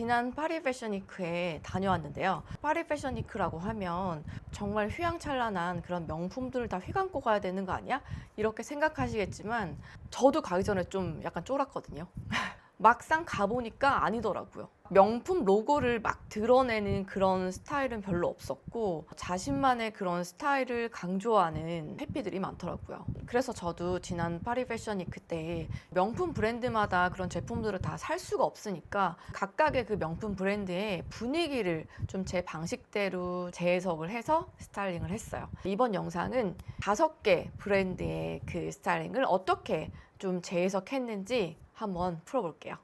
지난 파리 패션위크에 다녀왔는데요. 파리 패션위크라고 하면 정말 휘황찬란한 그런 명품들을 다 휘감고 가야 되는 거 아니야? 이렇게 생각하시겠지만 저도 가기 전에 좀 약간 쫄았거든요. 막상 가보니까 아니더라고요. 명품 로고를 막 드러내는 그런 스타일은 별로 없었고 자신만의 그런 스타일을 강조하는 해피들이 많더라고요. 그래서 저도 지난 파리 패션위크 때 명품 브랜드마다 그런 제품들을 다 살 수가 없으니까 각각의 그 명품 브랜드의 분위기를 좀 제 방식대로 재해석을 해서 스타일링을 했어요. 이번 영상은 5개 브랜드의 그 스타일링을 어떻게 좀 재해석했는지 한번 풀어볼게요.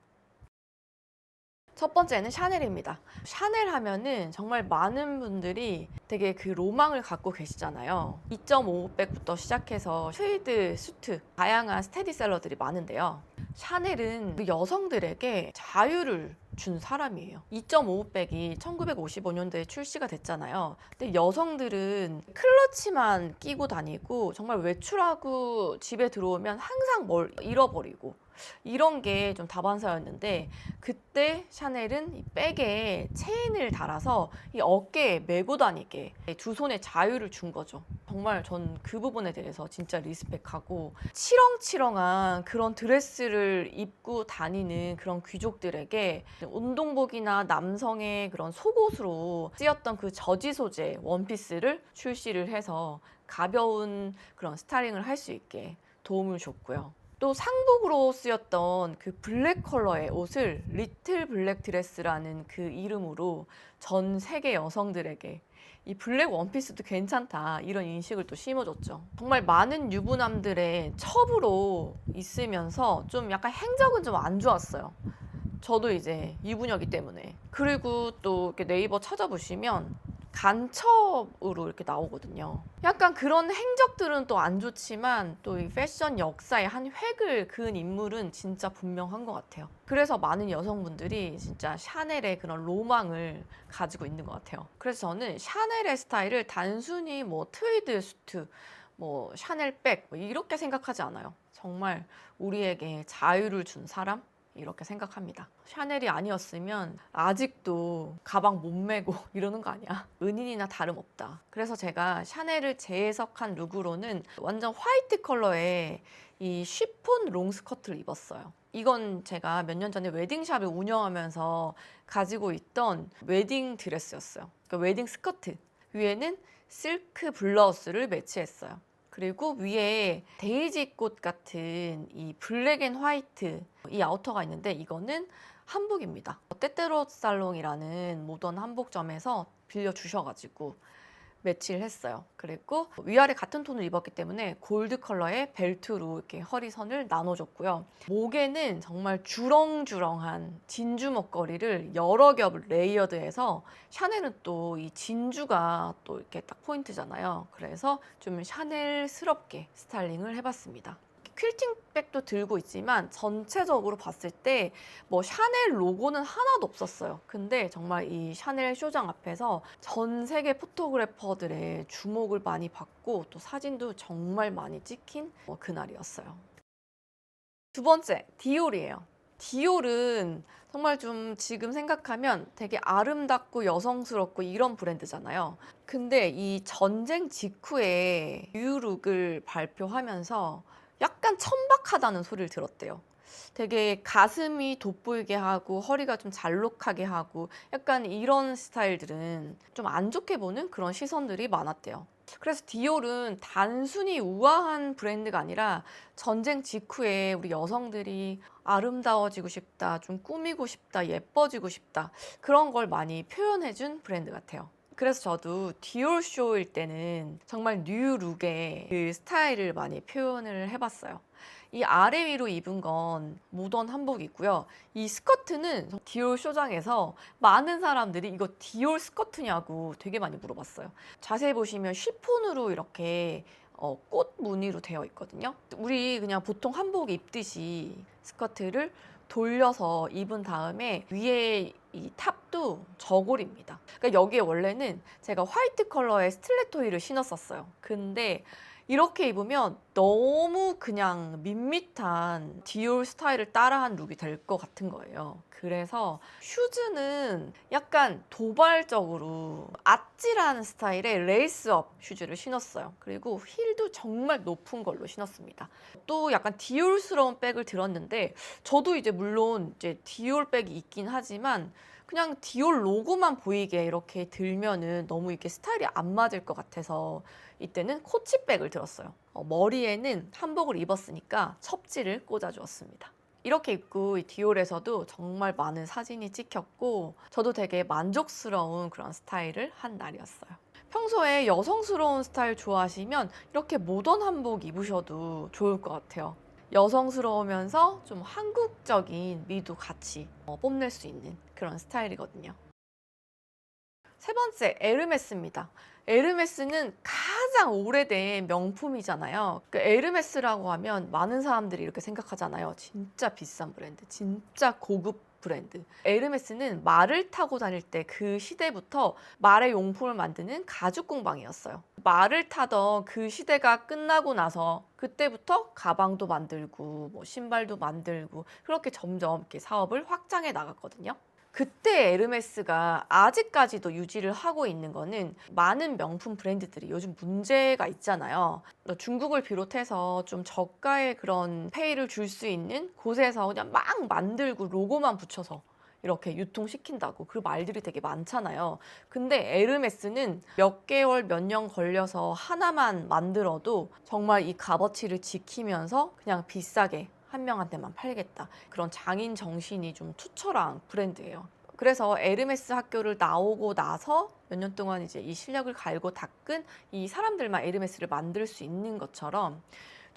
첫 번째는 샤넬입니다. 샤넬 하면은 정말 많은 분들이 되게 그 로망을 갖고 계시잖아요. 2.5백부터 시작해서 트위드, 수트, 다양한 스테디셀러들이 많은데요. 샤넬은 그 여성들에게 자유를 준 사람이에요. 2.5백이 1955년도에 출시가 됐잖아요. 근데 여성들은 클러치만 끼고 다니고 정말 외출하고 집에 들어오면 항상 뭘 잃어버리고 이런 게 좀 다반사였는데 그때 샤넬은 이 백에 체인을 달아서 이 어깨에 메고 다니게 두 손에 자유를 준 거죠. 정말 전 그 부분에 대해서 진짜 리스펙하고 치렁치렁한 그런 드레스를 입고 다니는 그런 귀족들에게 운동복이나 남성의 그런 속옷으로 쓰였던 그 저지 소재 원피스를 출시를 해서 가벼운 그런 스타일링을 할 수 있게 도움을 줬고요. 또 상복으로 쓰였던 그 블랙 컬러의 옷을 리틀 블랙 드레스라는 그 이름으로 전 세계 여성들에게 이 블랙 원피스도 괜찮다 이런 인식을 또 심어줬죠. 정말 많은 유부남들의 첩으로 있으면서 좀 약간 행적은 좀 안 좋았어요. 저도 이제 유부녀기 때문에. 그리고 또 이렇게 네이버 찾아보시면 간첩으로 이렇게 나오거든요. 약간 그런 행적들은 또 안 좋지만 또 이 패션 역사의 한 획을 그은 인물은 진짜 분명한 것 같아요. 그래서 많은 여성분들이 진짜 샤넬의 그런 로망을 가지고 있는 것 같아요. 그래서 저는 샤넬의 스타일을 단순히 뭐 트위드 수트, 뭐 샤넬 백 이렇게 생각하지 않아요. 정말 우리에게 자유를 준 사람? 이렇게 생각합니다. 샤넬이 아니었으면 아직도 가방 못 메고 이러는 거 아니야? 은인이나 다름없다. 그래서 제가 샤넬을 재해석한 룩으로는 완전 화이트 컬러의 이 쉬폰 롱 스커트를 입었어요. 이건 제가 몇 년 전에 웨딩샵을 운영하면서 가지고 있던 웨딩 드레스였어요. 그러니까 웨딩 스커트. 위에는 실크 블라우스를 매치했어요. 그리고 위에 데이지 꽃 같은 이 블랙 앤 화이트 이 아우터가 있는데 이거는 한복입니다. 때때로 살롱이라는 모던 한복점에서 빌려주셔가지고 매치를 했어요. 그리고 위아래 같은 톤을 입었기 때문에 골드 컬러의 벨트로 이렇게 허리선을 나눠줬고요. 목에는 정말 주렁주렁한 진주 목걸이를 여러 겹을 레이어드해서 샤넬은 또 이 진주가 또 이렇게 딱 포인트잖아요. 그래서 좀 샤넬스럽게 스타일링을 해봤습니다. 퀼팅백도 들고 있지만 전체적으로 봤을 때 뭐 샤넬 로고는 하나도 없었어요. 근데 정말 이 샤넬 쇼장 앞에서 전 세계 포토그래퍼들의 주목을 많이 받고 또 사진도 정말 많이 찍힌 그날이었어요. 두 번째, 디올이에요. 디올은 정말 좀 지금 생각하면 되게 아름답고 여성스럽고 이런 브랜드잖아요. 근데 이 전쟁 직후에 뉴룩을 발표하면서 약간 천박하다는 소리를 들었대요. 되게 가슴이 돋보이게 하고 허리가 좀 잘록하게 하고 약간 이런 스타일들은 좀 안 좋게 보는 그런 시선들이 많았대요. 그래서 디올은 단순히 우아한 브랜드가 아니라 전쟁 직후에 우리 여성들이 아름다워지고 싶다, 좀 꾸미고 싶다, 예뻐지고 싶다 그런 걸 많이 표현해준 브랜드 같아요. 그래서 저도 디올 쇼일 때는 정말 뉴 룩의 그 스타일을 많이 표현을 해봤어요. 이 아래 위로 입은 건 모던 한복이고요. 이 스커트는 디올 쇼장에서 많은 사람들이 이거 디올 스커트냐고 되게 많이 물어봤어요. 자세히 보시면 쉬폰으로 이렇게 꽃 무늬로 되어 있거든요. 우리 그냥 보통 한복 입듯이 스커트를 돌려서 입은 다음에 위에 이 탑도 저고리입니다. 그러니까 여기에 원래는 제가 화이트 컬러의 스틸레토 힐을 신었었어요. 근데 이렇게 입으면 너무 그냥 밋밋한 디올 스타일을 따라한 룩이 될 것 같은 거예요. 그래서 슈즈는 약간 도발적으로 아찔한 스타일의 레이스업 슈즈를 신었어요. 그리고 힐도 정말 높은 걸로 신었습니다. 또 약간 디올스러운 백을 들었는데 저도 이제 물론 이제 디올 백이 있긴 하지만 그냥 디올 로고만 보이게 이렇게 들면은 너무 이렇게 스타일이 안 맞을 것 같아서 이때는 코치백을 들었어요. 머리에는 한복을 입었으니까 첩지를 꽂아주었습니다. 이렇게 입고 이 디올에서도 정말 많은 사진이 찍혔고 저도 되게 만족스러운 그런 스타일을 한 날이었어요. 평소에 여성스러운 스타일 좋아하시면 이렇게 모던 한복 입으셔도 좋을 것 같아요. 여성스러우면서 좀 한국적인 미도 같이 뽐낼 수 있는 그런 스타일이거든요. 세 번째, 에르메스입니다. 에르메스는 가장 오래된 명품이잖아요. 그 에르메스라고 하면 많은 사람들이 이렇게 생각하잖아요. 진짜 비싼 브랜드, 진짜 고급 브랜드. 에르메스는 말을 타고 다닐 때 그 시대부터 말의 용품을 만드는 가죽 공방이었어요. 말을 타던 그 시대가 끝나고 나서 그때부터 가방도 만들고 뭐 신발도 만들고 그렇게 점점 이렇게 사업을 확장해 나갔거든요. 그때 에르메스가 아직까지도 유지를 하고 있는 거는 많은 명품 브랜드들이 요즘 문제가 있잖아요. 중국을 비롯해서 좀 저가의 그런 페이를 줄 수 있는 곳에서 그냥 막 만들고 로고만 붙여서 이렇게 유통시킨다고 그 말들이 되게 많잖아요. 근데 에르메스는 몇 개월, 몇 년 걸려서 하나만 만들어도 정말 이 값어치를 지키면서 그냥 비싸게 한 명한테만 팔겠다. 그런 장인 정신이 좀 투철한 브랜드예요. 그래서 에르메스 학교를 나오고 나서 몇 년 동안 이제 이 실력을 갈고 닦은 이 사람들만 에르메스를 만들 수 있는 것처럼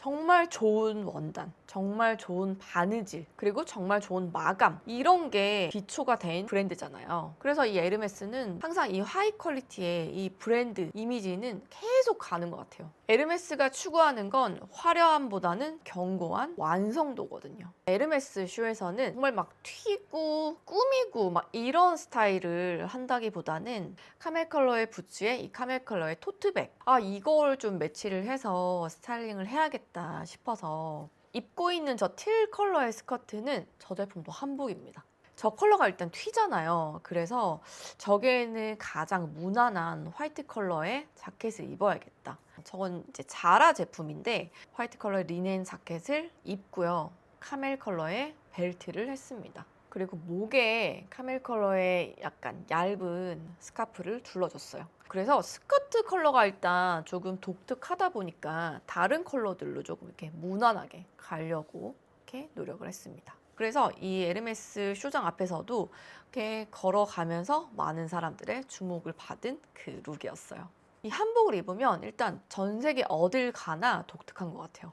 정말 좋은 원단, 정말 좋은 바느질, 그리고 정말 좋은 마감 이런 게 기초가 된 브랜드잖아요. 그래서 이 에르메스는 항상 이 하이 퀄리티의 이 브랜드 이미지는 계속 가는 것 같아요. 에르메스가 추구하는 건 화려함보다는 견고한 완성도거든요. 에르메스 쇼에서는 정말 막 튀고 꾸미고 막 이런 스타일을 한다기보다는 카멜 컬러의 부츠에 이 카멜 컬러의 토트백, 이걸 좀 매치를 해서 스타일링을 해야겠다 싶어서 입고 있는 저 틸 컬러의 스커트는 저 제품도 한복입니다. 저 컬러가 일단 튀잖아요. 그래서 저게는 가장 무난한 화이트 컬러의 자켓을 입어야겠다. 저건 이제 자라 제품인데 화이트 컬러의 리넨 자켓을 입고요. 카멜 컬러의 벨트를 했습니다. 그리고 목에 카멜 컬러의 약간 얇은 스카프를 둘러줬어요. 그래서 스커트 컬러가 일단 조금 독특하다 보니까 다른 컬러들로 조금 이렇게 무난하게 가려고 이렇게 노력을 했습니다. 그래서 이 에르메스 쇼장 앞에서도 이렇게 걸어가면서 많은 사람들의 주목을 받은 그 룩이었어요. 이 한복을 입으면 일단 전 세계 어딜 가나 독특한 것 같아요.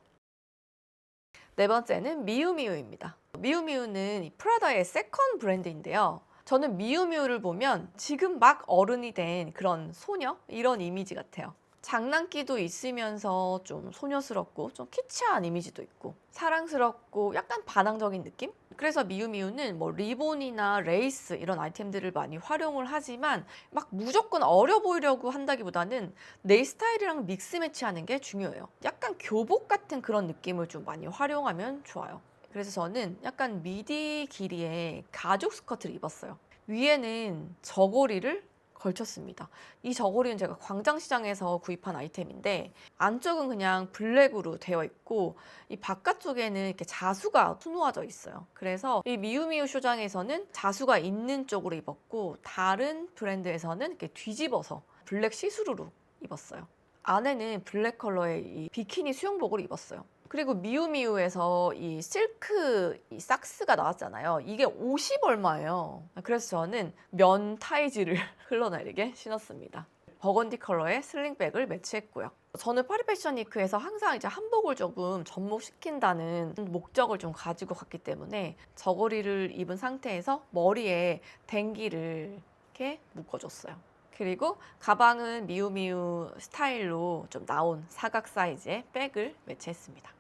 네 번째는 미우미우입니다. 미우미우는 이 프라다의 세컨 브랜드인데요. 저는 미우미우를 보면 지금 막 어른이 된 그런 소녀? 이런 이미지 같아요. 장난기도 있으면서 좀 소녀스럽고 좀 키치한 이미지도 있고 사랑스럽고 약간 반항적인 느낌? 그래서 미우미우는 뭐 리본이나 레이스 이런 아이템들을 많이 활용을 하지만 막 무조건 어려 보이려고 한다기보다는 내 스타일이랑 믹스 매치하는 게 중요해요. 약간 교복 같은 그런 느낌을 좀 많이 활용하면 좋아요. 그래서 저는 약간 미디 길이의 가죽 스커트를 입었어요. 위에는 저고리를 걸쳤습니다. 이 저고리는 제가 광장시장에서 구입한 아이템인데 안쪽은 그냥 블랙으로 되어 있고 이 바깥쪽에는 이렇게 자수가 수놓아져 있어요. 그래서 이 미우미우 쇼장에서는 자수가 있는 쪽으로 입었고 다른 브랜드에서는 이렇게 뒤집어서 블랙 시스루로 입었어요. 안에는 블랙 컬러의 이 비키니 수영복을 입었어요. 그리고 미우미우에서 이 실크 이 삭스가 나왔잖아요. 이게 50 얼마예요. 그래서 저는 면 타이즈를 흘러내리게 신었습니다. 버건디 컬러의 슬링백을 매치했고요. 저는 파리 패션 위크에서 항상 이제 한복을 조금 접목시킨다는 목적을 좀 가지고 갔기 때문에 저고리를 입은 상태에서 머리에 댕기를 이렇게 묶어줬어요. 그리고 가방은 미우미우 스타일로 좀 나온 사각 사이즈의 백을 매치했습니다.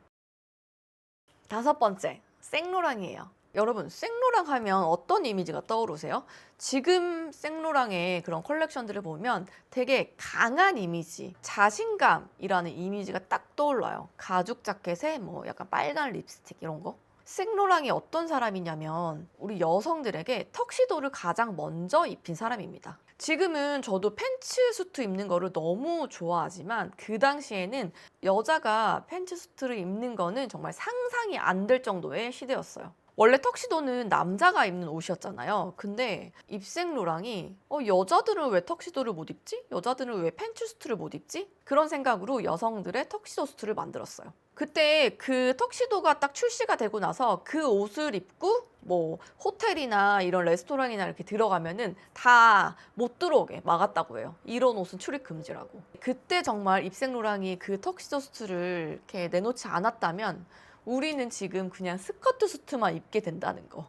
다섯 번째, 생로랑이에요. 여러분, 생로랑 하면 어떤 이미지가 떠오르세요? 지금 생로랑의 그런 컬렉션들을 보면 되게 강한 이미지, 자신감이라는 이미지가 딱 떠올라요. 가죽 자켓에 뭐 약간 빨간 립스틱 이런 거. 생로랑이 어떤 사람이냐면 우리 여성들에게 턱시도를 가장 먼저 입힌 사람입니다. 지금은 저도 팬츠 수트 입는 거를 너무 좋아하지만 그 당시에는 여자가 팬츠 수트를 입는 거는 정말 상상이 안 될 정도의 시대였어요. 원래 턱시도는 남자가 입는 옷이었잖아요. 근데 입생로랑이 여자들은 왜 턱시도를 못 입지? 여자들은 왜 팬츠 수트를 못 입지? 그런 생각으로 여성들의 턱시도 수트를 만들었어요. 그때 그 턱시도가 딱 출시가 되고 나서 그 옷을 입고 뭐 호텔이나 이런 레스토랑이나 이렇게 들어가면은 다 못 들어오게 막았다고 해요. 이런 옷은 출입 금지라고. 그때 정말 입생로랑이 그 턱시도 수트를 이렇게 내놓지 않았다면 우리는 지금 그냥 스커트 수트만 입게 된다는 거.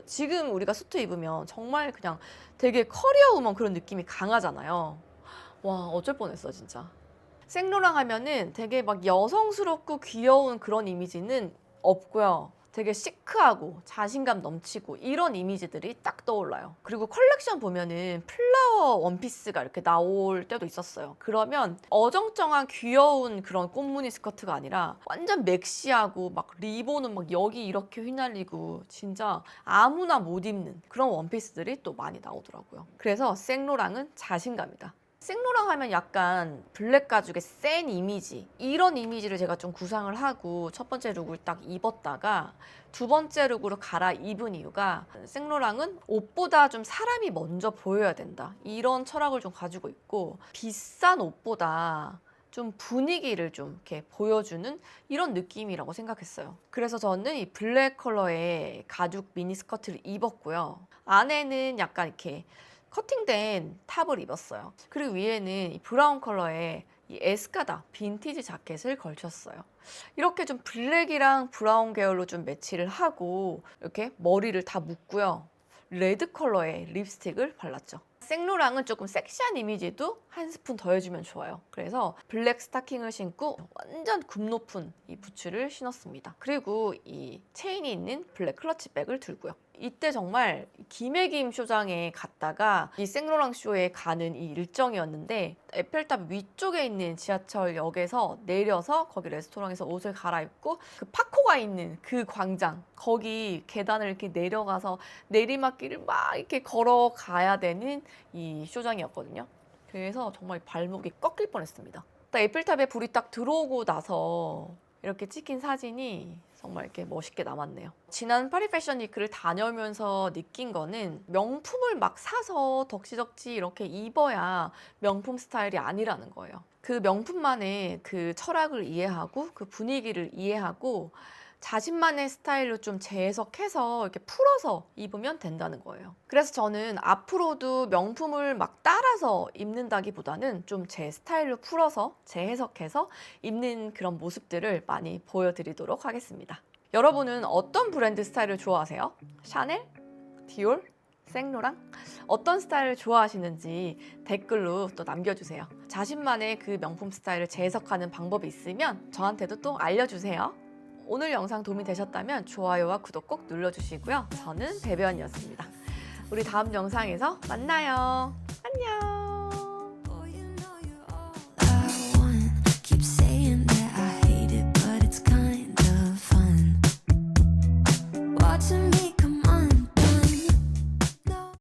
지금 우리가 수트 입으면 정말 그냥 되게 커리어 우먼 그런 느낌이 강하잖아요. 와, 어쩔 뻔했어 진짜. 생로랑 하면은 되게 막 여성스럽고 귀여운 그런 이미지는 없고요. 되게 시크하고 자신감 넘치고 이런 이미지들이 딱 떠올라요. 그리고 컬렉션 보면은 플라워 원피스가 이렇게 나올 때도 있었어요. 그러면 어정쩡한 귀여운 그런 꽃무늬 스커트가 아니라 완전 맥시하고 막 리본은 막 여기 이렇게 휘날리고 진짜 아무나 못 입는 그런 원피스들이 또 많이 나오더라고요. 그래서 생로랑은 자신감이다. 생로랑 하면 약간 블랙 가죽의 센 이미지, 이런 이미지를 제가 좀 구상을 하고 첫 번째 룩을 딱 입었다가 두 번째 룩으로 갈아입은 이유가 생로랑은 옷보다 좀 사람이 먼저 보여야 된다, 이런 철학을 좀 가지고 있고 비싼 옷보다 좀 분위기를 좀 이렇게 보여주는 이런 느낌이라고 생각했어요. 그래서 저는 이 블랙 컬러의 가죽 미니스커트를 입었고요. 안에는 약간 이렇게 커팅된 탑을 입었어요. 그리고 위에는 이 브라운 컬러의 이 에스카다 빈티지 자켓을 걸쳤어요. 이렇게 좀 블랙이랑 브라운 계열로 좀 매치를 하고 이렇게 머리를 다 묶고요. 레드 컬러의 립스틱을 발랐죠. 생로랑은 조금 섹시한 이미지도 한 스푼 더해주면 좋아요. 그래서 블랙 스타킹을 신고 완전 굽 높은 이 부츠를 신었습니다. 그리고 이 체인이 있는 블랙 클러치백을 들고요. 이때 정말 김해김 쇼장에 갔다가 이 생로랑 쇼에 가는 이 일정이었는데 에펠탑 위쪽에 있는 지하철역에서 내려서 거기 레스토랑에서 옷을 갈아입고 그 파코가 있는 그 광장, 거기 계단을 이렇게 내려가서 내리막길을 막 이렇게 걸어가야 되는 이 쇼장이었거든요. 그래서 정말 발목이 꺾일 뻔했습니다. 딱 에펠탑에 불이 딱 들어오고 나서 이렇게 찍힌 사진이 정말 이렇게 멋있게 남았네요. 지난 파리 패션 위크를 다녀오면서 느낀 거는 명품을 막 사서 덕지덕지 이렇게 입어야 명품 스타일이 아니라는 거예요. 그 명품만의 그 철학을 이해하고 그 분위기를 이해하고 자신만의 스타일로 좀 재해석해서 이렇게 풀어서 입으면 된다는 거예요. 그래서 저는 앞으로도 명품을 막 따라서 입는다기보다는 좀 제 스타일로 풀어서 재해석해서 입는 그런 모습들을 많이 보여드리도록 하겠습니다. 여러분은 어떤 브랜드 스타일을 좋아하세요? 샤넬? 디올? 생로랑? 어떤 스타일을 좋아하시는지 댓글로 또 남겨주세요. 자신만의 그 명품 스타일을 재해석하는 방법이 있으면 저한테도 또 알려주세요. 오늘 영상 도움이 되셨다면 좋아요와 구독 꼭 눌러주시고요. 저는 배배언이었습니다. 우리 다음 영상에서 만나요. 안녕.